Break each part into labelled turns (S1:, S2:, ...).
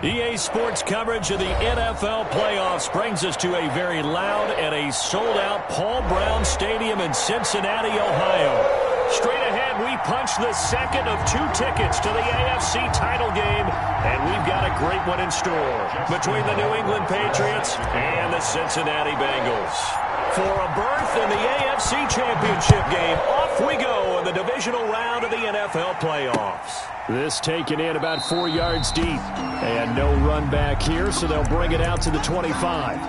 S1: EA Sports coverage of the NFL playoffs brings us to a very loud and a sold-out Paul Brown Stadium in Cincinnati, Ohio. Straight ahead, we punch the second of 2 tickets to the AFC title game, and we've got a great one in store between the New England Patriots and the Cincinnati Bengals. For a berth in the AFC Championship game, off we go in the divisional round of the NFL playoffs.
S2: This taken in about 4 yards deep. And no run back here, so they'll bring it out to the 25.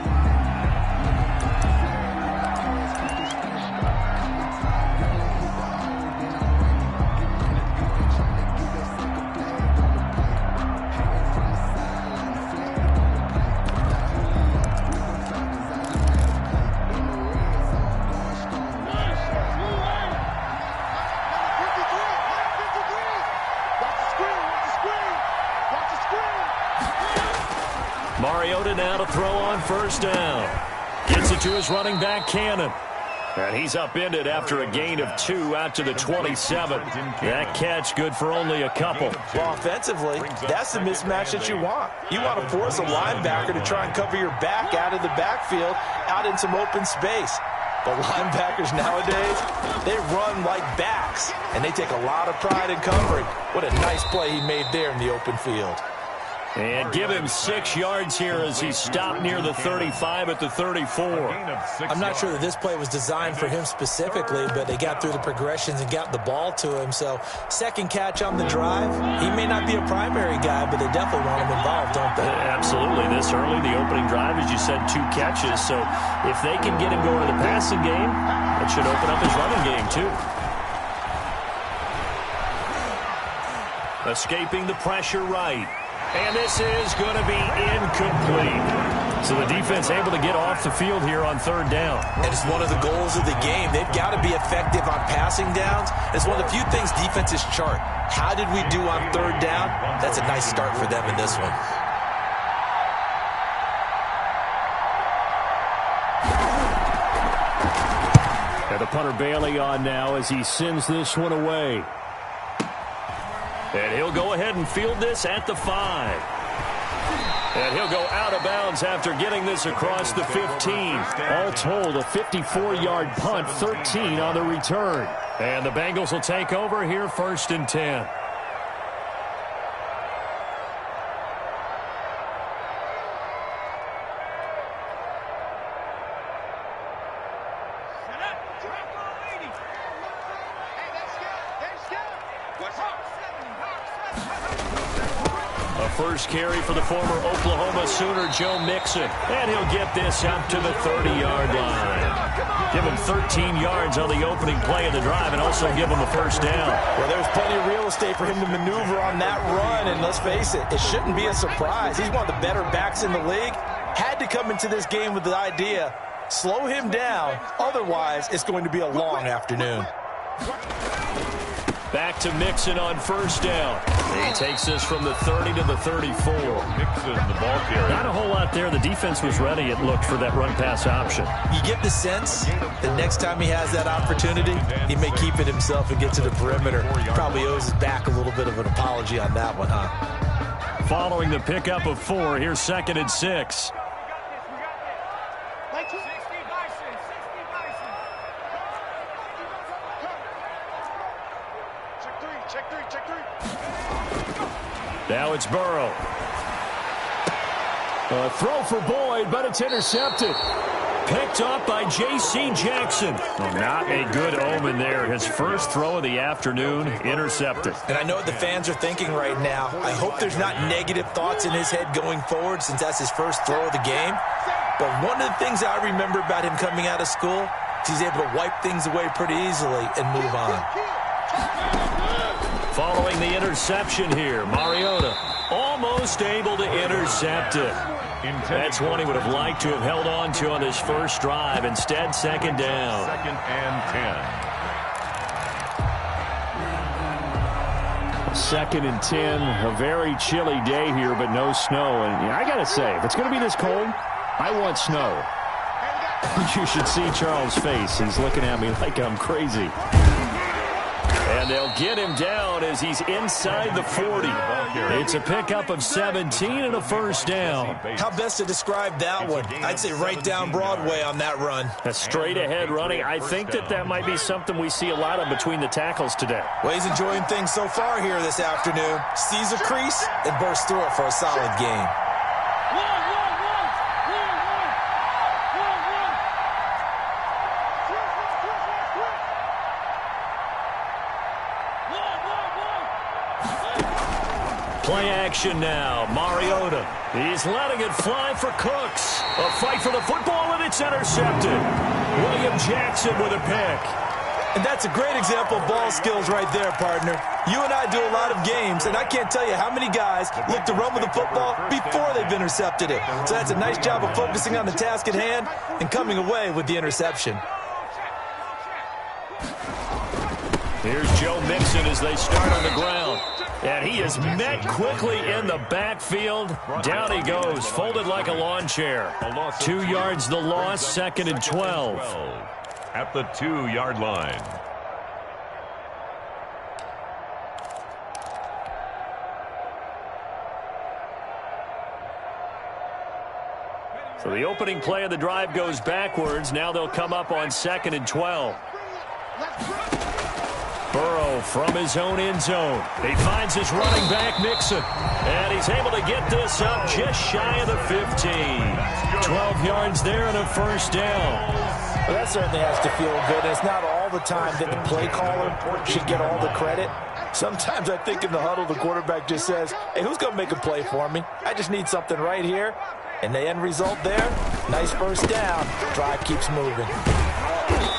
S1: Now to throw on first down. Gets it to his running back, Cannon. And he's upended after a gain of 2 out to the 27. That catch good for only a couple.
S3: Well, offensively, that's the mismatch that you want. You want to force a linebacker to try and cover your back out of the backfield, out in some open space. But linebackers nowadays, they run like backs, and they take a lot of pride in covering. What a nice play he made there in the open field.
S1: And give him 6 yards here as he stopped near the 35 at the 34.
S3: I'm not sure that this play was designed for him specifically, but they got through the progressions and got the ball to him. So second catch on the drive. He may not be a primary guy, but they definitely want him involved, don't they?
S1: Absolutely. This early, the opening drive, as you said, 2 catches. So if they can get him going to the passing game, that should open up his running game too. Escaping the pressure right. And this is going to be incomplete. So the defense able to get off the field here on third down.
S3: And it's one of the goals of the game. They've got to be effective on passing downs. It's one of the few things defenses chart. How did we do on third down? That's a nice start for them in this one.
S2: And the punter Bailey on now as he sends this one away.
S1: And he'll go ahead and field this at the 5. And he'll go out of bounds after getting this across the 15.
S2: All told, a 54-yard punt, 13 on the return.
S1: And the Bengals will take over here, 1st and 10. First carry for the former Oklahoma Sooner, Joe Mixon. And he'll get this up to the 30-yard line. Give him 13 yards on the opening play of the drive and also give him a first down.
S3: Well, there's plenty of real estate for him to maneuver on that run. And let's face it, it shouldn't be a surprise. He's one of the better backs in the league. Had to come into this game with the idea, slow him down. Otherwise, it's going to be a long afternoon.
S1: Back to Mixon on first down. He takes this from the 30 to the 34. Mixon, the ball carrier. Not a whole lot there. The defense was ready, it looked, for that run-pass option.
S3: You get the sense that next time he has that opportunity, he may keep it himself and get to the perimeter. Probably owes his back a little bit of an apology on that one, huh?
S1: Following the pickup of 4, here's 2nd and 6. Now it's Burrow.
S2: A throw for Boyd, but it's intercepted.
S1: Picked up by J.C. Jackson. Well, not a good omen there. His first throw of the afternoon, intercepted.
S3: And I know what the fans are thinking right now. I hope there's not negative thoughts in his head going forward since that's his first throw of the game. But one of the things I remember about him coming out of school is he's able to wipe things away pretty easily and move on.
S1: Following the interception here, Mariota almost able to intercept it. That's one he would have liked to have held on to on his first drive. Instead, 2nd down.
S4: 2nd and
S2: 2nd and 10. A very chilly day here, but no snow. And I got to say, if it's going to be this cold, I want snow. You should see Charles' face. He's looking at me like I'm crazy.
S1: And they'll get him down as he's inside the 40. It's a pickup of 17 and a first down.
S3: How best to describe that one? I'd say right down Broadway on that run.
S2: A straight-ahead running. I think that might be something we see a lot of between the tackles today.
S3: Well, he's enjoying things so far here this afternoon. Sees a crease and bursts through it for a solid gain.
S1: Play action now. Mariota. He's letting it fly for Cooks. A fight for the football, and it's intercepted. William Jackson with a pick.
S3: And that's a great example of ball skills right there, partner. You and I do a lot of games, and I can't tell you how many guys look to run with the football before they've intercepted it. So that's a nice job of focusing on the task at hand and coming away with the interception.
S1: Here's Joe Mixon as they start on the ground. And he is met quickly in the backfield. Down he goes, folded like a lawn chair. 2 yards the loss, 2nd and 12.
S4: At the 2-yard line.
S1: So the opening play of the drive goes backwards. Now they'll come up on 2nd and 12. Burrow from his own end zone. He finds his running back, Mixon. And he's able to get this up just shy of the 15. 12 yards there and a first down.
S3: Well, that certainly has to feel good. It's not all the time that the play caller should get all the credit. Sometimes I think in the huddle, the quarterback just says, hey, who's going to make a play for me? I just need something right here. And the end result there, nice first down. Drive keeps moving.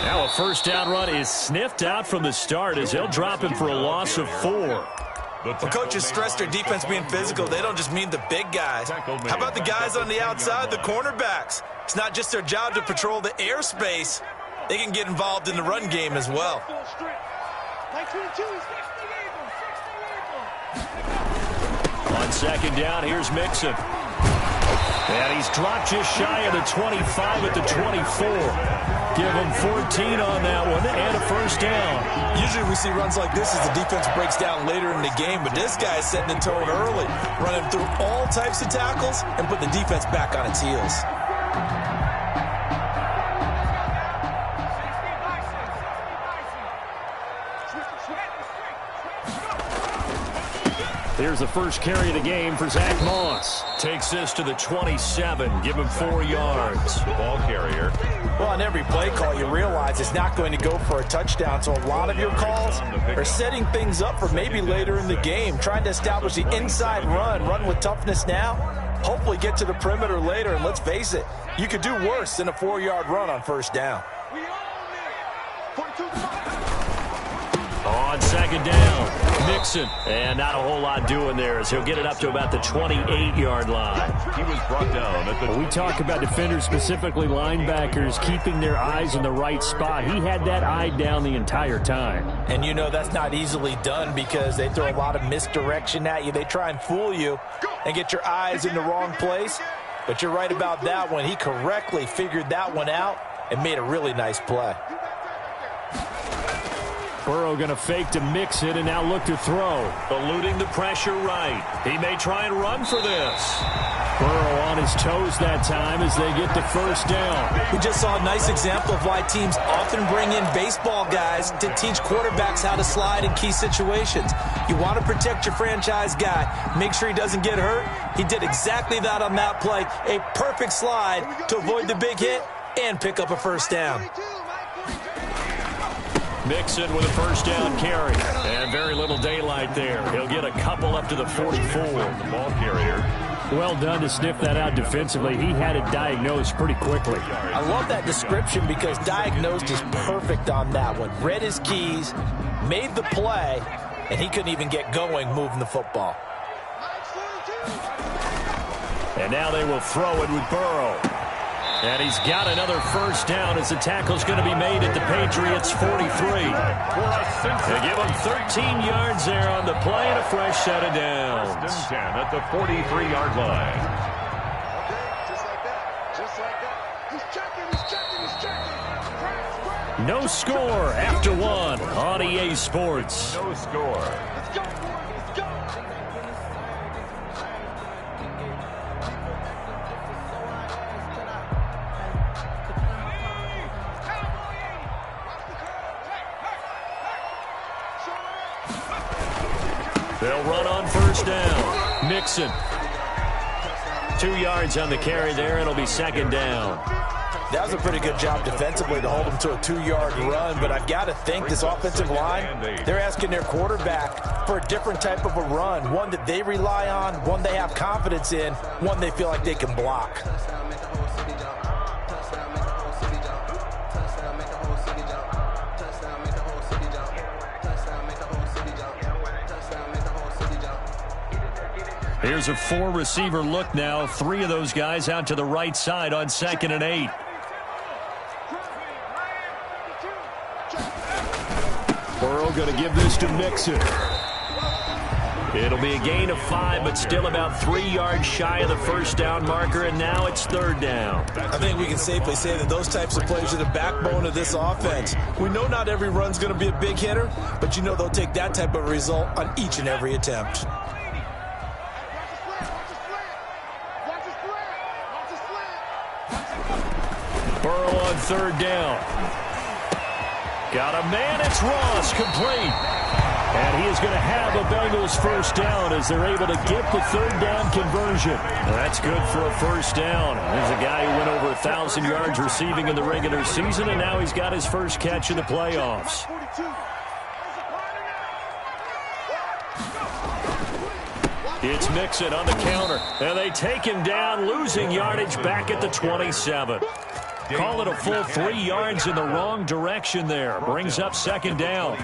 S1: Now a first down run is sniffed out from the start as they'll drop him for a loss of 4.
S3: Well, coaches stress their defense being physical. They don't just mean the big guys. How about the guys on the outside, the cornerbacks? It's not just their job to patrol the airspace. They can get involved in the run game as well.
S1: On 2nd down, here's Mixon. And he's dropped just shy of the 25 at the 24. Give him 14 on that one and a first down.
S3: Usually we see runs like this as the defense breaks down later in the game, but this guy is setting the tone early, running through all types of tackles and put the defense back on its heels.
S1: Here's the first carry of the game for Zach Moss. Takes this to the 27. Give him 4 yards.
S4: The ball carrier.
S3: Well, on every play call, you realize it's not going to go for a touchdown. So a lot of your calls are setting things up for maybe later in the game, trying to establish the inside run with toughness now. Hopefully get to the perimeter later. And let's face it, you could do worse than a 4-yard run on first down.
S1: On 2nd down, Mixon. And not a whole lot doing there as he'll get it up to about the 28-yard line.
S4: He was brought down at the...
S2: We talk about defenders, specifically linebackers, keeping their eyes in the right spot. He had that eye down the entire time.
S3: And you know that's not easily done because they throw a lot of misdirection at you. They try and fool you and get your eyes in the wrong place. But you're right about that one. He correctly figured that one out and made a really nice play.
S2: Burrow going to fake to mix it and now look to throw.
S1: Eluding the pressure right. He may try and run for this.
S2: Burrow on his toes that time as they get the first down.
S3: We just saw a nice example of why teams often bring in baseball guys to teach quarterbacks how to slide in key situations. You want to protect your franchise guy. Make sure he doesn't get hurt. He did exactly that on that play. A perfect slide to avoid the big hit and pick up a first down.
S1: Mixon with a first down carry. And very little daylight there. He'll get a couple up to the 44.
S4: The ball carrier.
S2: Well done to sniff that out defensively. He had it diagnosed pretty quickly.
S3: I love that description because diagnosed is perfect on that one. Read his keys, made the play, and he couldn't even get going moving the football.
S1: And now they will throw it with Burrow. And he's got another first down as the tackle's going to be made at the Patriots' 43. They give him 13 yards there on the play and a fresh set of downs.
S4: 10 at the 43-yard line.
S1: No score after one on EA Sports.
S4: No score.
S1: They'll run on first down. Mixon. 2 yards on the carry there. It'll be second down.
S3: That was a pretty good job defensively to hold him to a 2-yard run, but I've got to think this offensive line, they're asking their quarterback for a different type of a run, one that they rely on, one they have confidence in, one they feel like they can block.
S1: Here's a 4-receiver look now. 3 of those guys out to the right side on 2nd and 8. Burrow going to give this to Mixon. It'll be a gain of 5, but still about 3 yards shy of the first down marker, and now it's third down.
S3: I think we can safely say that those types of plays are the backbone of this offense. We know not every run's going to be a big hitter, but you know they'll take that type of result on each and every attempt.
S1: Burrow on third down. Got a man, it's Ross, complete. And he is going to have a Bengals first down as they're able to get the third down conversion. That's good for a first down. There's a guy who went over 1,000 yards receiving in the regular season, and now he's got his first catch in the playoffs. It's Mixon on the counter, and they take him down, losing yardage back at the 27. Call it a full 3 yards in the wrong direction there. Brings up second down.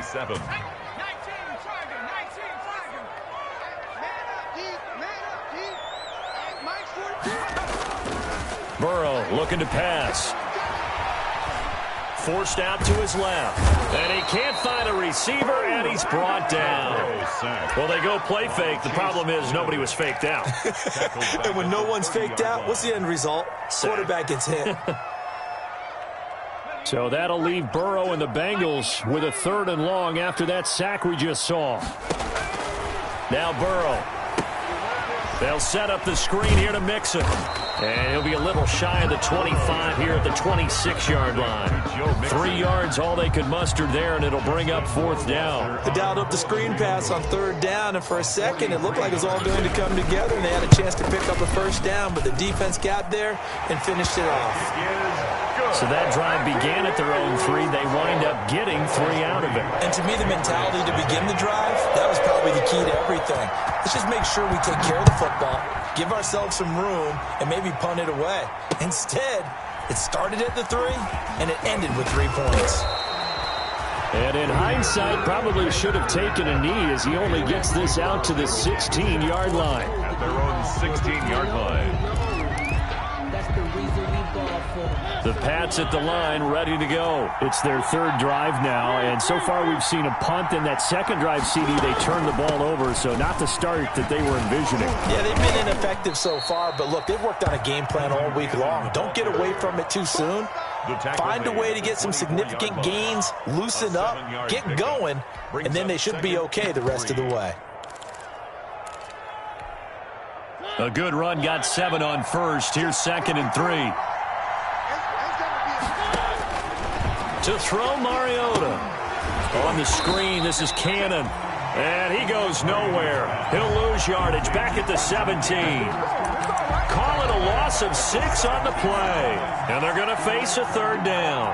S1: Burrow looking to pass. Forced out to his left. And he can't find a receiver, and he's brought down. Well, they go play fake. The problem is nobody was faked out.
S3: And when no one's faked out, what's the end result? Quarterback gets hit.
S1: So that'll leave Burrow and the Bengals with a 3rd and long after that sack we just saw. Now Burrow. They'll set up the screen here to Mixon. And he'll be a little shy of the 25 here at the 26-yard line. 3 yards, all they could muster there, and it'll bring up 4th down.
S3: They dialed up the screen pass on 3rd down, and for a second it looked like it was all going to come together, and they had a chance to pick up a first down, but the defense got there and finished it off.
S1: So that drive began at their own 3. They wind up getting 3 out of it.
S3: And to me, the mentality to begin the drive, that was probably the key to everything. Let's just make sure we take care of the football, give ourselves some room, and maybe punt it away. Instead, it started at the 3, and it ended with 3 points.
S1: And in hindsight, probably should have taken a knee as he only gets this out to the 16-yard line.
S4: At their own 16-yard line.
S1: The Pats at the line, ready to go. It's their 3rd drive now, and so far we've seen a punt. In that second drive, CD, they turned the ball over, so not the start that they were envisioning.
S3: Yeah, they've been ineffective so far, but look, they've worked on a game plan all week long. Don't get away from it too soon. Find a way to get some significant gains, loosen up, get going, and then they should be okay the rest of the way.
S1: A good run, got 7 on first. Here's 2nd and 3. To throw, Mariota. On the screen, this is Cannon. And he goes nowhere. He'll lose yardage back at the 17. Call it a loss of 6 on the play. And they're going to face a 3rd down.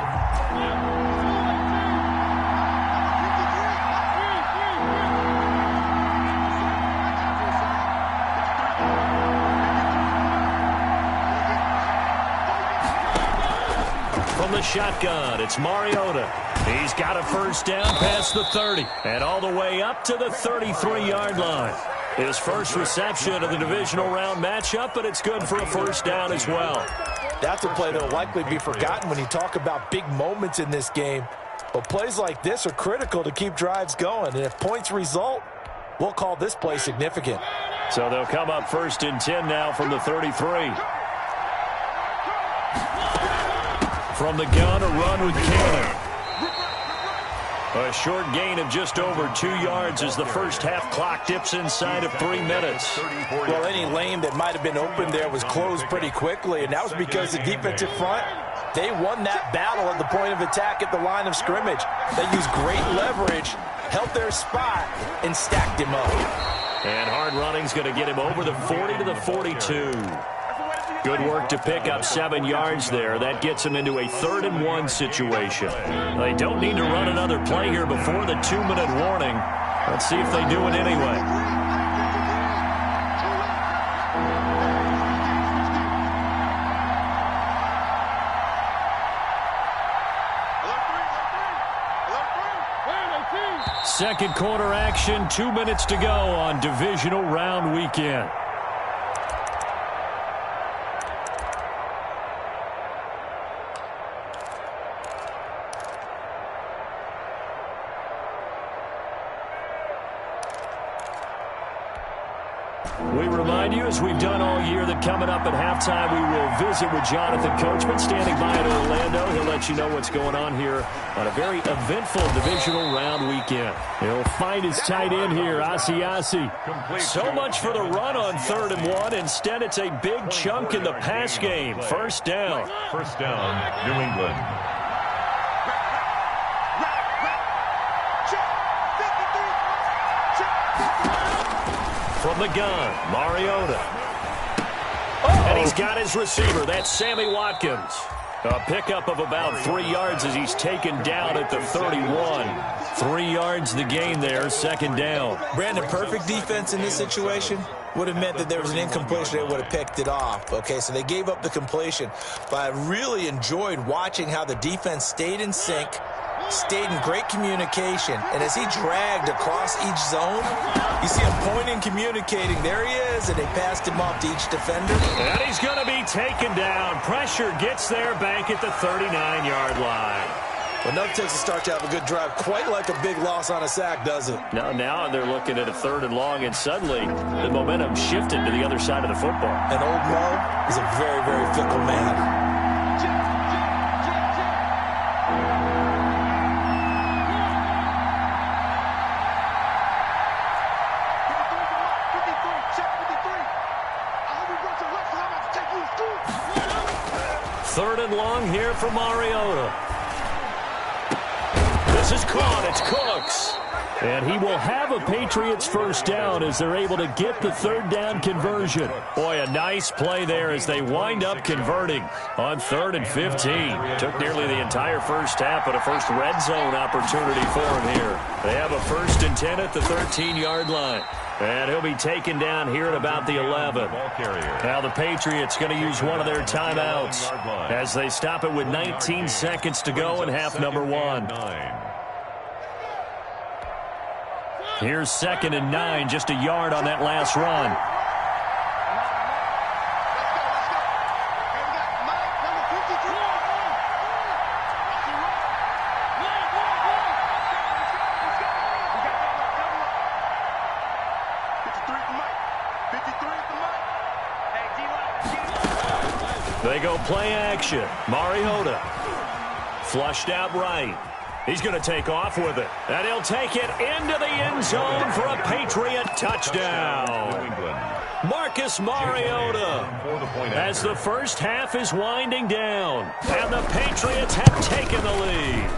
S1: From the shotgun, it's Mariota. He's got a first down past the 30 and all the way up to the 33-yard line. His first reception of the divisional round matchup, but it's good for a first down as well.
S3: That's a play that will likely be forgotten when you talk about big moments in this game. But plays like this are critical to keep drives going, and if points result, we'll call this play significant.
S1: So they'll come up 1st and 10 now from the 33. From the gun, a run with Cannon. A short gain of just over 2 yards as the first half clock dips inside of 3 minutes.
S3: Well, any lane that might have been open there was closed pretty quickly, and that was because the defensive front, they won that battle at the point of attack at the line of scrimmage. They used great leverage, held their spot, and stacked him up.
S1: And hard running's going to get him over the 40 to the 42. Good work to pick up 7 yards there. That gets him into a 3rd and 1 situation. They don't need to run another play here before the 2-minute warning. Let's see if they do it anyway. Second quarter action, 2 minutes to go on divisional round weekend. We remind you, as we've done all year, that coming up at halftime, we will visit with Jonathan Coachman standing by in Orlando. He'll let you know what's going on here on a very eventful divisional round weekend. He'll find his tight end here, Asiasi. So much for the run on 3rd and 1. Instead, it's a big chunk in the pass game. First down.
S4: First down, New England.
S1: From the gun, Mariota. And he's got his receiver. That's Sammy Watkins. A pickup of about 3 yards as he's taken down at the 31. 3 yards the gain there, second down.
S3: Brandon, perfect defense in this situation would have meant that there was an incompletion. They would have picked it off. Okay, so they gave up the completion. But I really enjoyed watching how the defense stayed in sync, stayed in great communication, and as he dragged across each zone, you see him pointing, communicating. There he is, and they passed him off to each defender.
S1: And he's going to be taken down. Pressure gets there back at the 39-yard line.
S3: Well, enough takes to start to have a good drive. Quite like a big loss on a sack, does it?
S1: Now they're looking at a 3rd and long, and suddenly the momentum shifted to the other side of the football.
S3: And old Mo is a very, very fickle man.
S1: Third and long here for Mariota. This is caught. It's Cooks. And he will have a Patriots first down as they're able to get the 3rd down conversion. Boy, a nice play there as they wind up converting on 3rd and 15. Took nearly the entire first half, but a first red zone opportunity for him here. They have a 1st and 10 at the 13-yard line. And he'll be taken down here at about the 11. Now the Patriots going to use one of their timeouts as they stop it with 19 seconds to go in half number 1. Here's 2nd and 9, just a yard on that last run. They go play action. Mariota flushed out right. He's going to take off with it. And he'll take it into the end zone for a Patriot touchdown. Marcus Mariota as the first half is winding down. And the Patriots have taken the lead.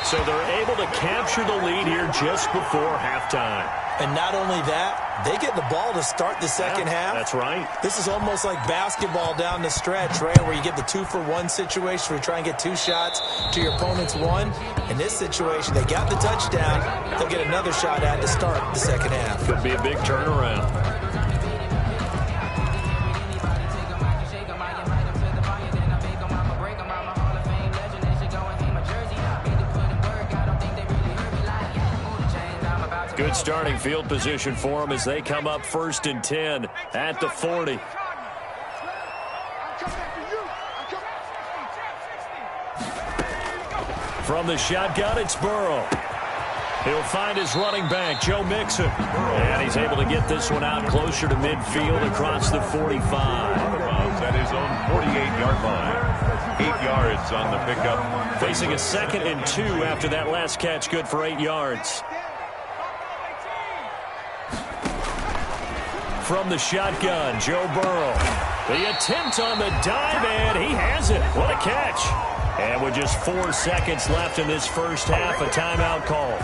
S1: So they're able to capture the lead here just before halftime.
S3: And not only that, they get the ball to start the second half.
S1: That's right.
S3: This is almost like basketball down the stretch, right, where you get the 2-for-1 situation where you try and get 2 shots to your opponent's 1. In this situation, they got the touchdown. They'll get another shot at to start the second half.
S1: Could be a big turnaround. Good starting field position for them as they come up 1st and 10 at the 40. From the shotgun, it's Burrow. He'll find his running back, Joe Mixon. And he's able to get this one out closer to midfield across the 45.
S4: At his own 48-yard line. 8 yards on the pickup.
S1: Facing a 2nd and 2 after that last catch, good for 8 yards. From the shotgun, Joe Burrow. The attempt on the dive, and he has it. What a catch. And with just 4 seconds left in this first half, a timeout call.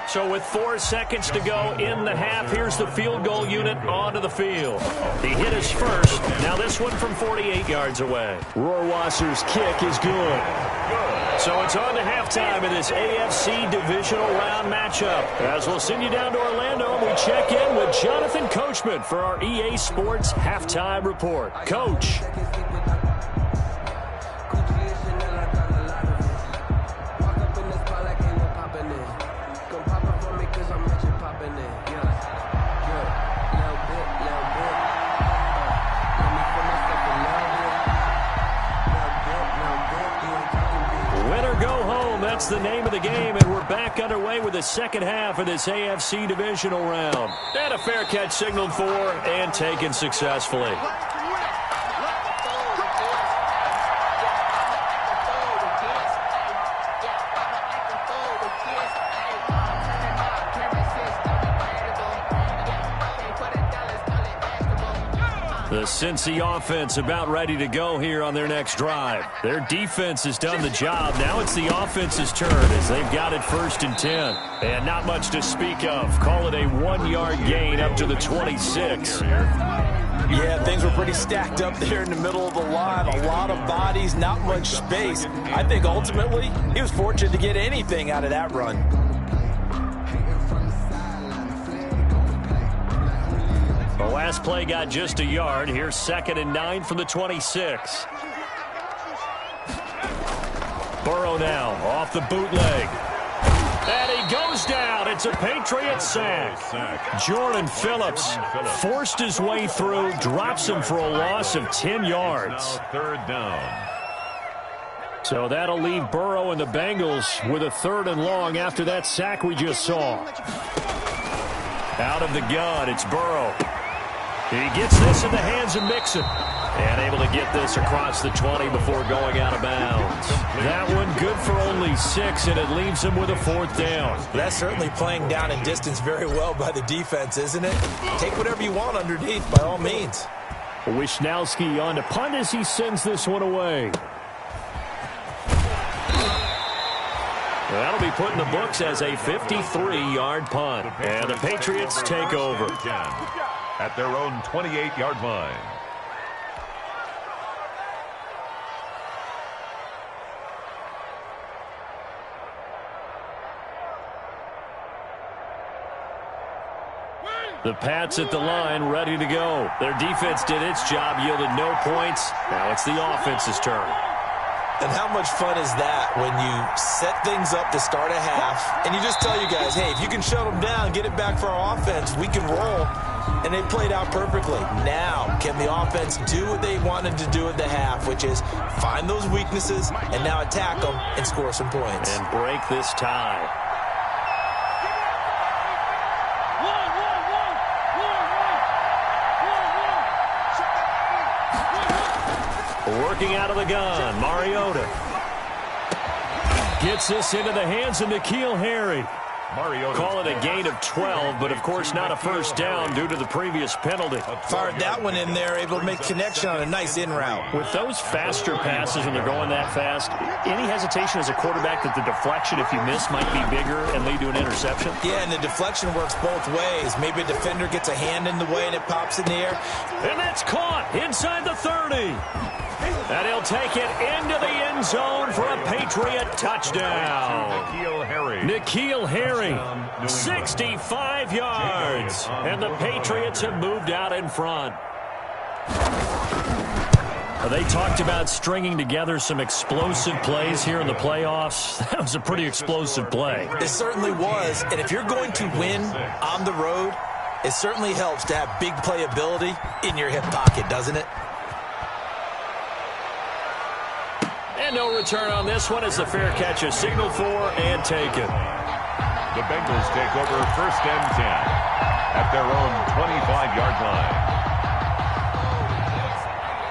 S1: So with 4 seconds to go in the half, here's the field goal unit onto the field. He hit his first. Now this one from 48 yards away.
S2: Rohrwasser's kick is good.
S1: So it's on to halftime in this AFC divisional round matchup. As we'll send you down to Orlando, and we check in with Jonathan Coachman for our EA Sports Halftime Report. Coach. That's the name of the game, and we're back underway with the second half of this AFC divisional round. And a fair catch signaled for and taken successfully. The Cincy offense about ready to go here on their next drive. Their defense has done the job. Now it's the offense's turn as they've got it 1st and 10. And not much to speak of. Call it a 1-yard gain up to the 26.
S3: Yeah, things were pretty stacked up there in the middle of the line. A lot of bodies, not much space. I think ultimately he was fortunate to get anything out of that run.
S1: The last play got just a yard. Here's 2nd and 9 from the 26. Burrow now off the bootleg. And he goes down. It's a Patriot sack. Jordan Phillips forced his way through, drops him for a loss of 10 yards.
S4: 3rd down.
S1: So that'll leave Burrow and the Bengals with a 3rd and long after that sack we just saw. Out of the gun, it's Burrow. He gets this in the hands of Mixon. And able to get this across the 20 before going out of bounds. That one good for only 6, and it leaves him with a 4th down.
S3: That's certainly playing down in distance very well by the defense, isn't it? Take whatever you want underneath, by all means.
S1: Wisnowski on to punt as he sends this one away. That'll be put in the books as a 53-yard punt. And the Patriots take over.
S4: At their own 28-yard line.
S1: The Pats at the line, ready to go. Their defense did its job, yielded no points. Now it's the offense's turn.
S3: And how much fun is that when you set things up to start a half, and you just tell you guys, hey, if you can shut them down, get it back for our offense, we can roll. And they played out perfectly. Now, can the offense do what they wanted to do at the half, which is find those weaknesses and now attack them and score some points.
S1: And break this tie. Working out of the gun, Mariota. Gets this into the hands of N'Keal Harry.
S4: Mariota.
S1: Call it a gain of 12, but of course not a first down due to the previous penalty.
S3: Fired that one in there, able to make connection on a nice in route.
S1: With those faster passes when they're going that fast, any hesitation as a quarterback that the deflection, if you miss, might be bigger and lead to an interception?
S3: Yeah, and the deflection works both ways. Maybe a defender gets a hand in the way and it pops in the air.
S1: And that's caught inside the 30. And he'll take it into the end zone for a Patriot touchdown.
S4: N'Keal Harry.
S1: N'Keal Harry, 65 yards. And the Patriots have moved out in front. They talked about stringing together some explosive plays here in the playoffs. That was a pretty explosive play.
S3: It certainly was. And if you're going to win on the road, it certainly helps to have big playability in your hip pocket, doesn't it?
S1: And no return on this one as the fair catch is signaled for and taken.
S4: The Bengals take over 1st and 10 at their own 25-yard line.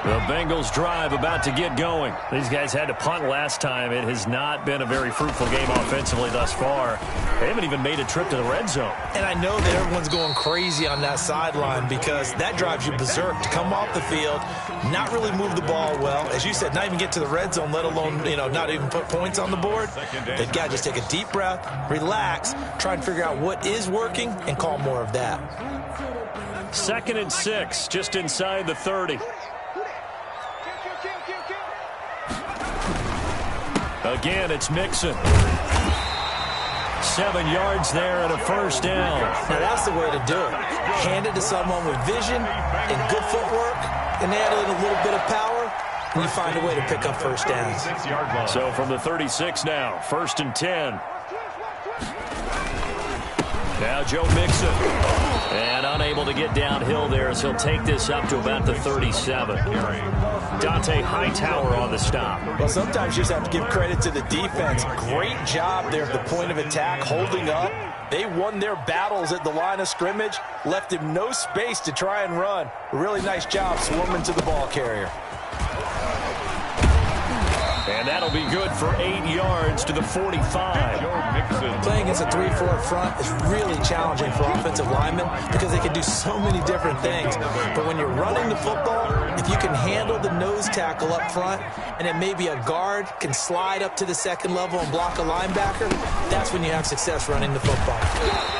S1: The Bengals drive about to get going. These guys had to punt last time. It has not been a very fruitful game offensively thus far. They haven't even made a trip to the red zone.
S3: And I know that everyone's going crazy on that sideline because that drives you berserk to come off the field, not really move the ball well. As you said, not even get to the red zone, let alone, not even put points on the board. They've got to just take a deep breath, relax, try and figure out what is working, and call more of that.
S1: 2nd and 6, just inside the 30. Again, it's Mixon. 7 yards there and a first down.
S3: Now, that's the way to do it. Hand it to someone with vision and good footwork, and add in a little bit of power, and you find a way to pick up first downs.
S1: So from the 36 now, 1st and 10. Now Joe Mixon. And unable to get downhill there, so he'll take this up to about the 37. Dante Hightower on the stop.
S3: Well, sometimes you just have to give credit to the defense. Great job there at the point of attack, holding up. They won their battles at the line of scrimmage, left him no space to try and run. A really nice job swarming to the ball carrier.
S1: And that'll be good for 8 yards to the 45.
S3: Playing against a 3-4 front is really challenging for offensive linemen because they can do so many different things. But when you're running the football, if you can handle the nose tackle up front, and then maybe a guard can slide up to the second level and block a linebacker, that's when you have success running the football.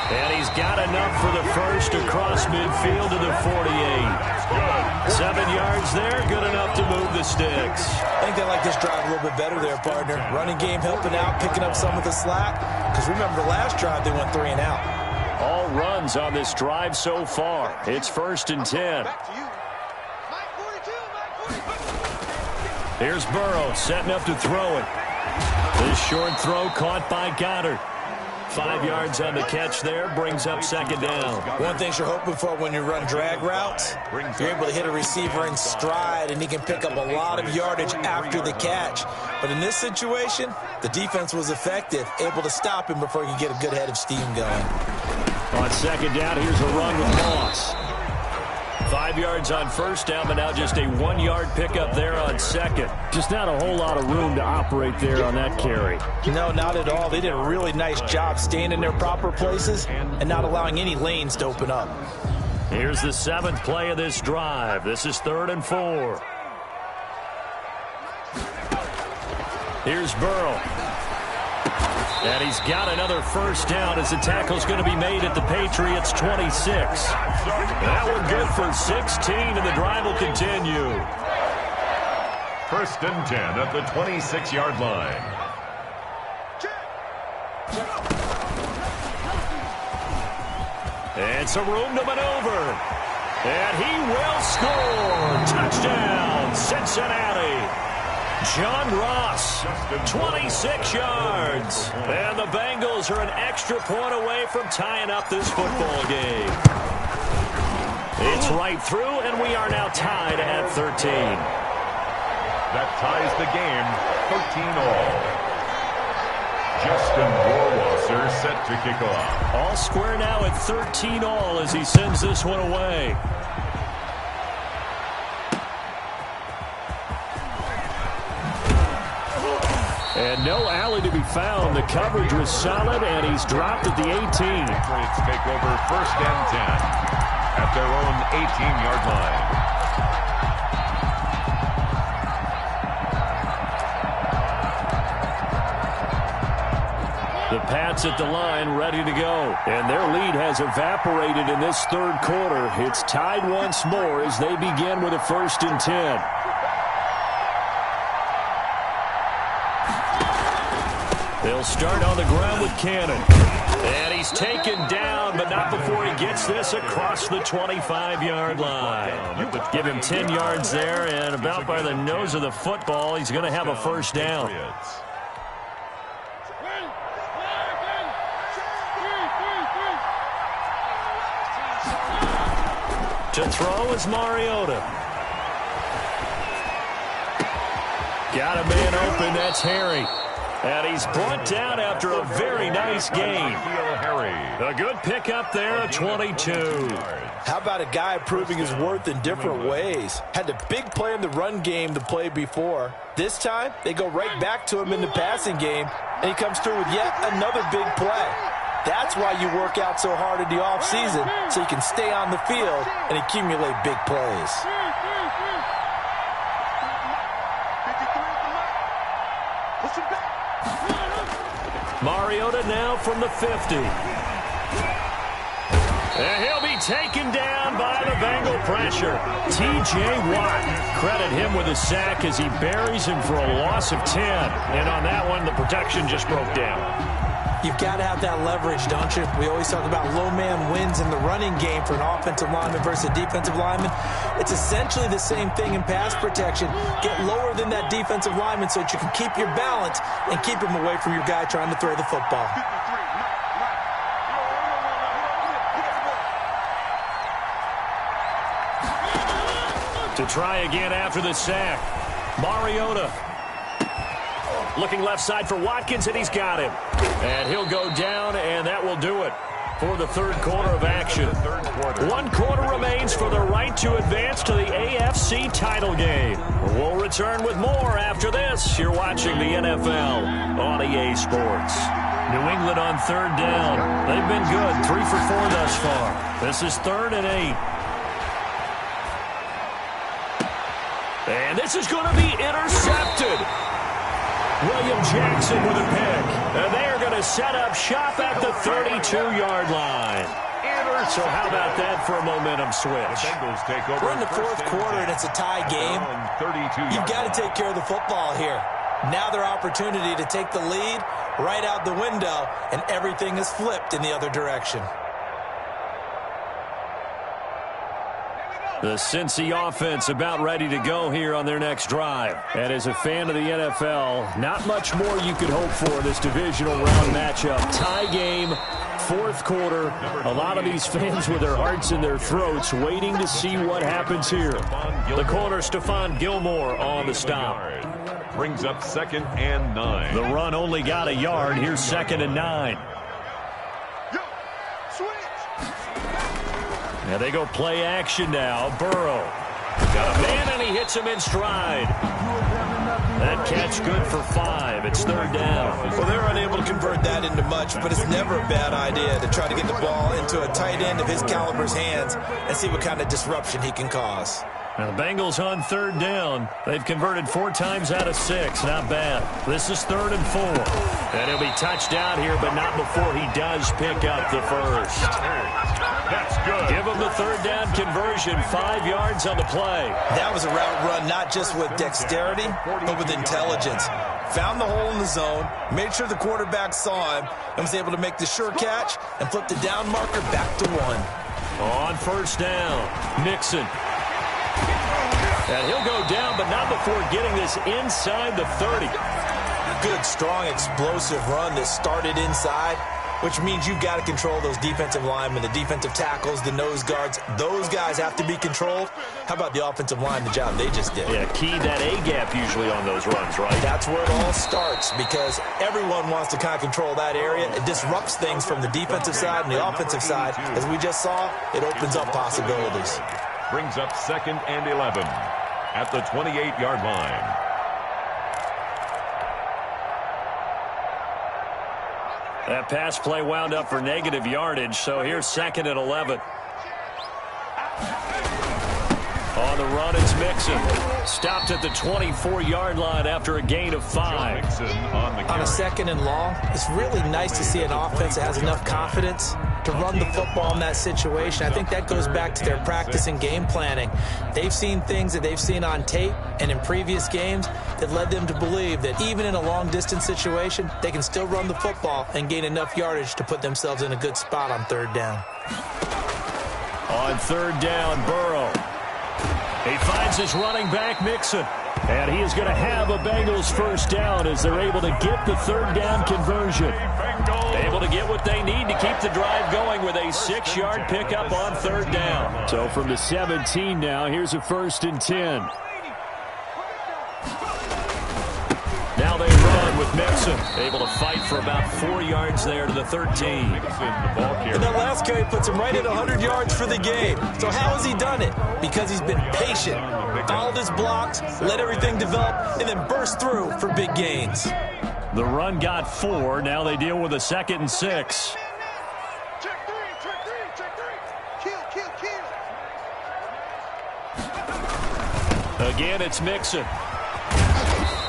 S1: And he's got enough for the first across midfield to the 48. 7 yards there, good enough to move the sticks.
S3: I think they like this drive a little bit better there, partner. Running game helping out, picking up some of the slack. Because remember, the last drive, they went 3 and out.
S1: All runs on this drive so far. It's 1st and 10. Here's Burrow setting up to throw it. This short throw caught by Goddard. 5 yards on the catch there, brings up 2nd down.
S3: One thing you're hoping for when you run drag routes, you're able to hit a receiver in stride, and he can pick up a lot of yardage after the catch. But in this situation, the defense was effective, able to stop him before he could get a good head of steam going.
S1: On 2nd down, here's a run with Moss. 5 yards on 1st down, but now just a 1-yard pickup there on 2nd.
S2: Just not a whole lot of room to operate there on that carry.
S3: No, not at all. They did a really nice job staying in their proper places and not allowing any lanes to open up.
S1: Here's the 7th play of this drive. This is 3rd and 4. Here's Burrow. And he's got another first down as the tackle's going to be made at the Patriots' 26. That one good for 16, and the drive will continue.
S4: 1st and 10 at the 26-yard line.
S1: And some room to maneuver. And he will score. Touchdown, Cincinnati. John Ross, 26 yards. And the Bengals are an extra point away from tying up this football game. It's right through, and we are now tied at 13.
S4: That ties the game, 13-all. Justin Warwasser set to kick off.
S1: All square now at 13-all as he sends this one away. And no alley to be found. The coverage was solid, and he's dropped at the 18.
S4: Patriots take over 1st and 10 at their own 18-yard line.
S1: The Pats at the line, ready to go. And their lead has evaporated in this 3rd quarter. It's tied once more as they begin with a 1st and 10. They'll start on the ground with Cannon. And he's taken down, but not before he gets this across the 25-yard line. Give him 10 yards there, and about by the nose of the football, he's going to have a first down. To throw is Mariota. Got a man open, that's Harry. And he's brought down after a very nice game. A good pickup there at 22.
S3: How about a guy proving his worth in different ways? Had a big play in the run game to play before. This time, they go right back to him in the passing game, and he comes through with yet another big play. That's why you work out so hard in the offseason, so you can stay on the field and accumulate big plays.
S1: Mariota now from the 50. And he'll be taken down by the Bengal pressure. T.J. Watt, credit him with a sack as he buries him for a loss of 10. And on that one, the protection just broke down.
S3: You've got to have that leverage, don't you? We always talk about low man wins in the running game for an offensive lineman versus a defensive lineman. It's essentially the same thing in pass protection. Get lower than that defensive lineman so that you can keep your balance and keep him away from your guy trying to throw the football.
S1: To try again after the sack. Mariota. Looking left side for Watkins, and he's got him. And he'll go down, and that will do it for the third quarter of action. 1 quarter remains for the right to advance to the AFC title game. We'll return with more after this. You're watching the NFL on EA Sports. New England on third down. They've been good, 3 for 4 thus far. This is 3rd and 8. And this is going to be intercepted. William Jackson with a pick. And they are going to set up shop at the 32-yard line. So how about that for a momentum switch?
S3: We're in the 4th quarter, and it's a tie game. You've got to take care of the football here. Now their opportunity to take the lead right out the window, and everything is flipped in the other direction.
S1: The Cincy offense about ready to go here on their next drive. And as a fan of the NFL, not much more you could hope for this divisional round matchup. Tie game, 4th quarter. A lot of these fans with their hearts in their throats waiting to see what happens here. The corner, Stephon Gilmore on the stop.
S4: Brings up 2nd and 9.
S1: The run only got a yard. Here's 2nd and 9. Now they go play action now. Burrow. Got a man, and he hits him in stride. That catch good for 5. It's 3rd down.
S3: Well, they're unable to convert that into much, but it's never a bad idea to try to get the ball into a tight end of his caliber's hands and see what kind of disruption he can cause.
S1: Now the Bengals on 3rd down. They've converted 4 times out of 6. Not bad. This is 3rd and 4. And he'll be touched out here, but not before he does pick up the first.
S4: That's good.
S1: Give him the 3rd down conversion. 5 yards on the play.
S3: That was a route run not just with dexterity, but with intelligence. Found the hole in the zone, made sure the quarterback saw him, and was able to make the sure catch and flip the down marker back to 1.
S1: On 1st down, Mixon. And he'll go down, but not before getting this inside the 30.
S3: Good, strong, explosive run that started inside, which means you've got to control those defensive linemen, the defensive tackles, the nose guards. Those guys have to be controlled. How about the offensive line, the job they just did?
S1: Yeah, key that A-gap usually on those runs, right?
S3: That's where it all starts, because everyone wants to kind of control that area. It disrupts things from the defensive side and the offensive side. As we just saw, it opens up possibilities.
S4: Brings up 2nd and 11 at the 28-yard line.
S1: That pass play wound up for negative yardage, so here's 2nd and 11. On the run, it's Mixon. Stopped at the 24-yard line after a gain of 5.
S3: On a 2nd and long, it's really nice to see an offense that has enough confidence to run the football in that situation. I think that goes back to their practice and game planning. They've seen things that they've seen on tape and in previous games that led them to believe that even in a long-distance situation, they can still run the football and gain enough yardage to put themselves in a good spot on 3rd down.
S1: On 3rd down, Burrow. He finds his running back, Mixon. And he is going to have a Bengals 1st down as they're able to get the 3rd down conversion. Able to get what they need to keep the drive going with a 6-yard pickup on 3rd down.
S2: So from the 17 now, here's a 1st and 10.
S1: Now they run. with Mixon. Able to fight for about 4 yards there to the 13.
S3: And that last carry puts him right at 100 yards for the game. So how has he done it? Because he's been patient, followed his blocks, let everything develop, and then burst through for big gains.
S1: The run got 4. Now they deal with a 2nd and 6. Again, it's Mixon.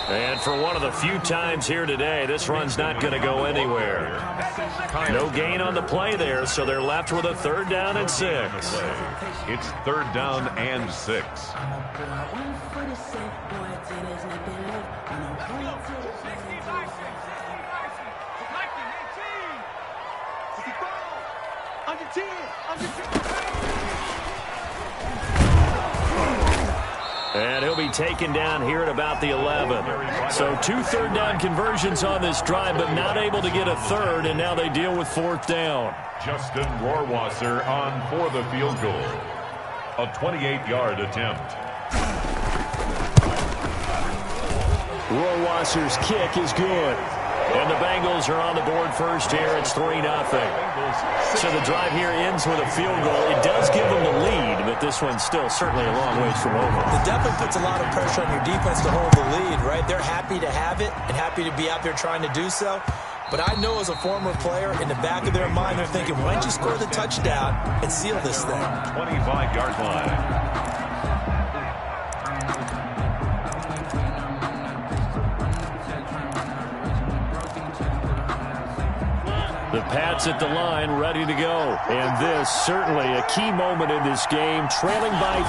S1: And for one of the few times here today, this run's not going to go anywhere. No gain on the play there, so they're left with a 3rd down and 6.
S4: It's 3rd down and 6.
S1: And he'll be taken down here at about the 11. So 2 3rd down conversions on this drive, but not able to get a 3rd, and now they deal with 4th down.
S4: Justin Rohrwasser on for the field goal. A 28-yard attempt.
S1: Rohrwasser's kick is good. And the Bengals are on the board first here. It's 3-0. So the drive here ends with a field goal. It does give them the lead, but this one's still certainly a long ways from over.
S3: It definitely puts a lot of pressure on your defense to hold the lead, right? They're happy to have it and happy to be out there trying to do so. But I know as a former player, in the back of their mind, they're thinking, why don't you score the touchdown and seal this thing?
S4: 25-yard line.
S1: The Pats at the line, ready to go. And this, certainly a key moment in this game. Trailing by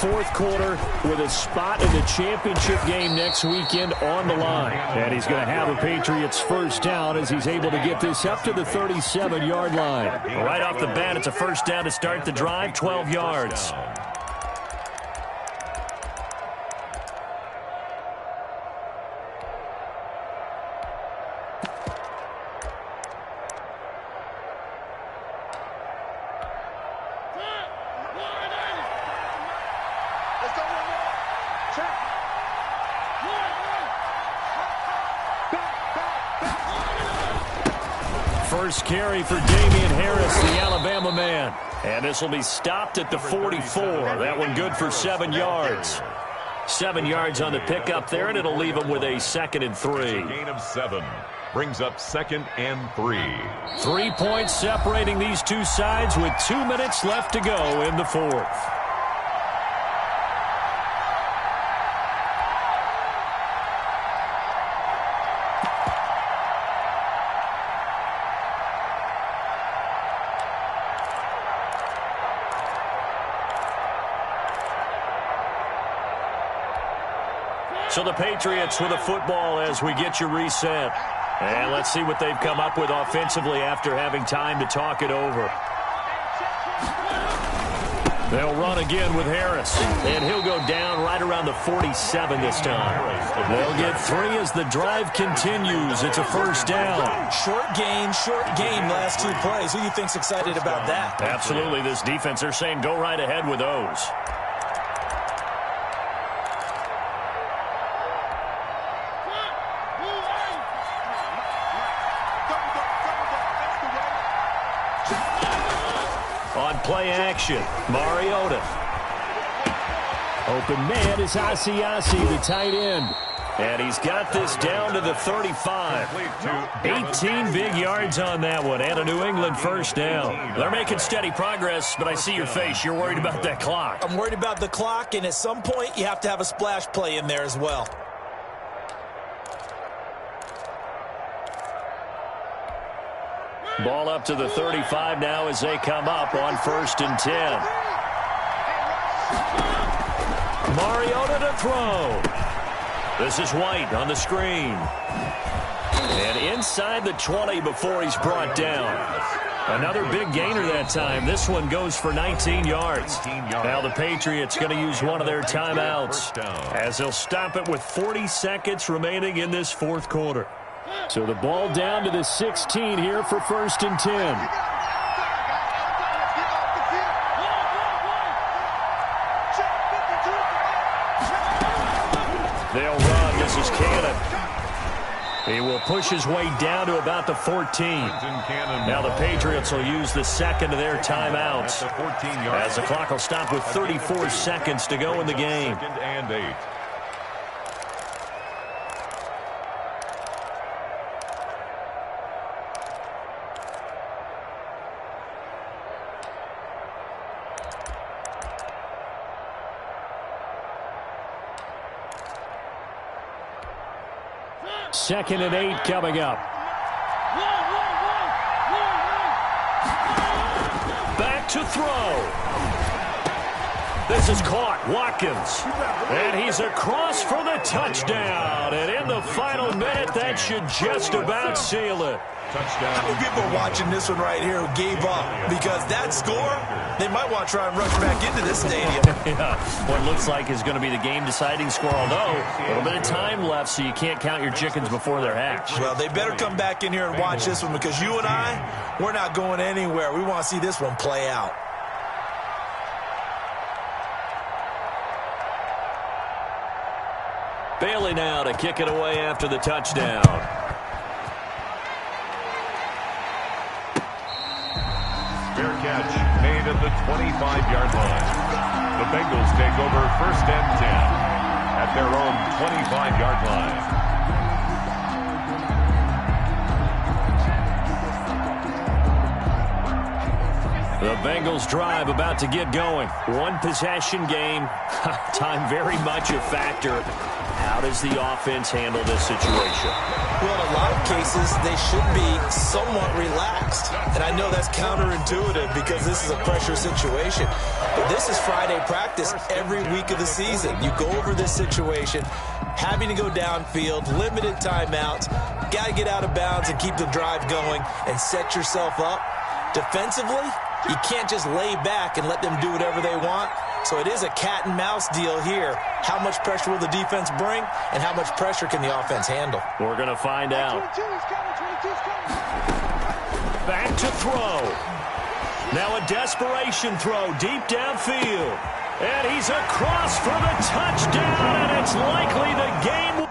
S1: 3, 4th quarter, with a spot in the championship game next weekend on the line. And he's going to have the Patriots first down as he's able to get this up to the 37-yard line. Right off the bat, it's a first down to start the drive, 12 yards. First carry for Damian Harris, the Alabama man. And this will be stopped at the 44. That one good for 7 yards. 7 yards on the pickup there, and it'll leave him with a 2nd and 3.
S4: Gain of 7. Brings up 2nd and 3.
S1: 3 points separating these two sides with 2 minutes left to go in the 4th. So the Patriots with a football as we get you reset. And let's see what they've come up with offensively after having time to talk it over. They'll run again with Harris. And he'll go down right around the 47 this time. They'll get 3 as the drive continues. It's a first down.
S3: Short game, last 2 plays. Who do you think's excited about that?
S1: Absolutely. This defense, they're saying go right ahead with those. Play action. Mariota. Open man is Asiasi, the tight end. And he's got this down to the 35. 18 big yards on that one, and a New England first down. They're making steady progress, but I see your face. You're worried about that clock.
S3: I'm worried about the clock, and at some point, you have to have a splash play in there as well.
S1: Ball up to the 35 now as they come up on 1st and 10. Mariota to throw. This is White on the screen. And inside the 20 before he's brought down. Another big gainer that time. This one goes for 19 yards. Now the Patriots going to use one of their timeouts as they'll stop it with 40 seconds remaining in this 4th quarter. So the ball down to the 16 here for 1st and 10. They'll run. This is Cannon. He will push his way down to about the 14. Now the Patriots will use the second of their timeouts as the clock will stop with 34 seconds to go in the game.
S4: Second and 8.
S1: Second and 8 coming up. Back to throw. This is caught. Watkins. And he's across for the touchdown. And in the final minute, that should just about seal it.
S4: Touchdown.
S3: How many people are watching this one right here who gave up? Because that score, they might want to try and rush back into this stadium.
S1: Yeah, what looks like is going to be the game-deciding score, although a little bit of time left, so you can't count your chickens before they're hatched.
S3: Well, they better come back in here and watch this one because you and I, we're not going anywhere. We want to see this one play out.
S1: Bailey now to kick it away after the touchdown.
S4: Fair catch made at the 25-yard line. The Bengals take over first and 10 at their own 25-yard line.
S1: The Bengals drive about to get going. One possession game. Time very much a factor. How does the offense handle this situation?
S3: Well, in a lot of cases, they should be somewhat relaxed. And I know that's counterintuitive because this is a pressure situation. But this is Friday practice every week of the season. You go over this situation, having to go downfield, limited timeouts, got to get out of bounds and keep the drive going and set yourself up. Defensively, you can't just lay back and let them do whatever they want. So it is a cat and mouse deal here. How much pressure will the defense bring, and how much pressure can the offense handle?
S1: We're going to find out. Back to throw. Now a desperation throw deep downfield. And he's across for the touchdown, and it's likely the game.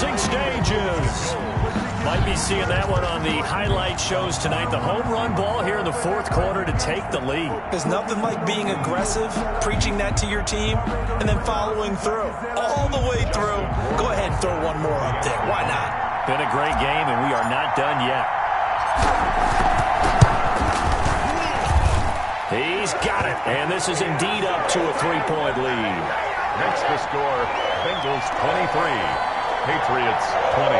S1: Stages. Might be seeing that one on the highlight shows tonight. The home run ball here in the fourth quarter to take the lead.
S3: There's nothing like being aggressive, preaching that to your team, and then following through. All the way through. Go ahead and throw one more up there. Why not?
S1: Been a great game, and we are not done yet. He's got it, and this is indeed up to a 3-point lead.
S4: Next to score, Bengals 23. Patriots 20.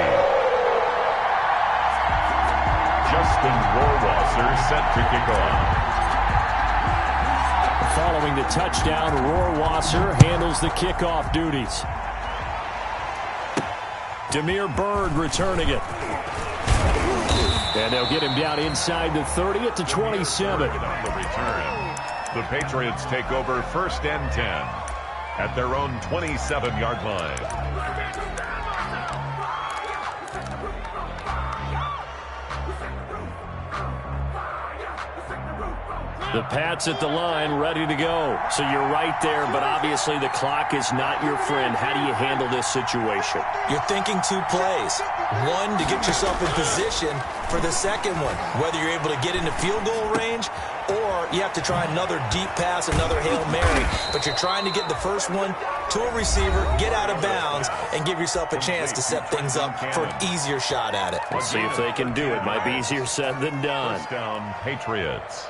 S4: Justin Rohrwasser set to kick off.
S1: Following the touchdown, Rohrwasser handles the kickoff duties. Demir Bird returning it. And they'll get him down inside the 30 at the 27.
S4: On the return, the Patriots take over first and 10 at their own 27-yard line.
S1: The Pats at the line, ready to go. So you're right there, but obviously the clock is not your friend. How do you handle this situation?
S3: You're thinking two plays. One, to get yourself in position for the second one, whether you're able to get into field goal range or you have to try another deep pass, another Hail Mary. But you're trying to get the first one to a receiver, get out of bounds, and give yourself a chance to set things up for an easier shot at it.
S1: Let's see if they can do it. Might be easier said than done.
S4: First down, Patriots.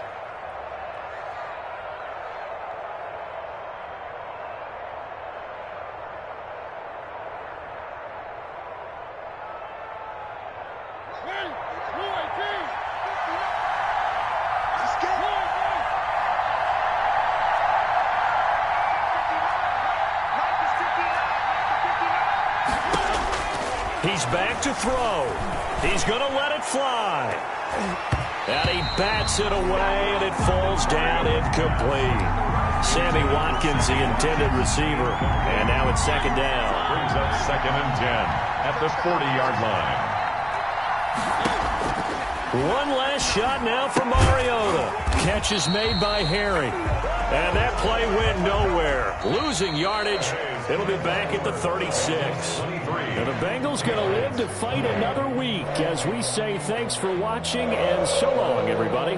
S1: He's back to throw. He's going to let it fly. And he bats it away, and it falls down incomplete. Sammy Watkins, the intended receiver. And now it's second down.
S4: Brings up second and 10 at the 40-yard line.
S1: One last shot now for Mariota. Catch is made by Harry. And that play went nowhere. Losing yardage. It'll be back at the 36. And the Bengals going to live to fight another week as we say thanks for watching and so long, everybody.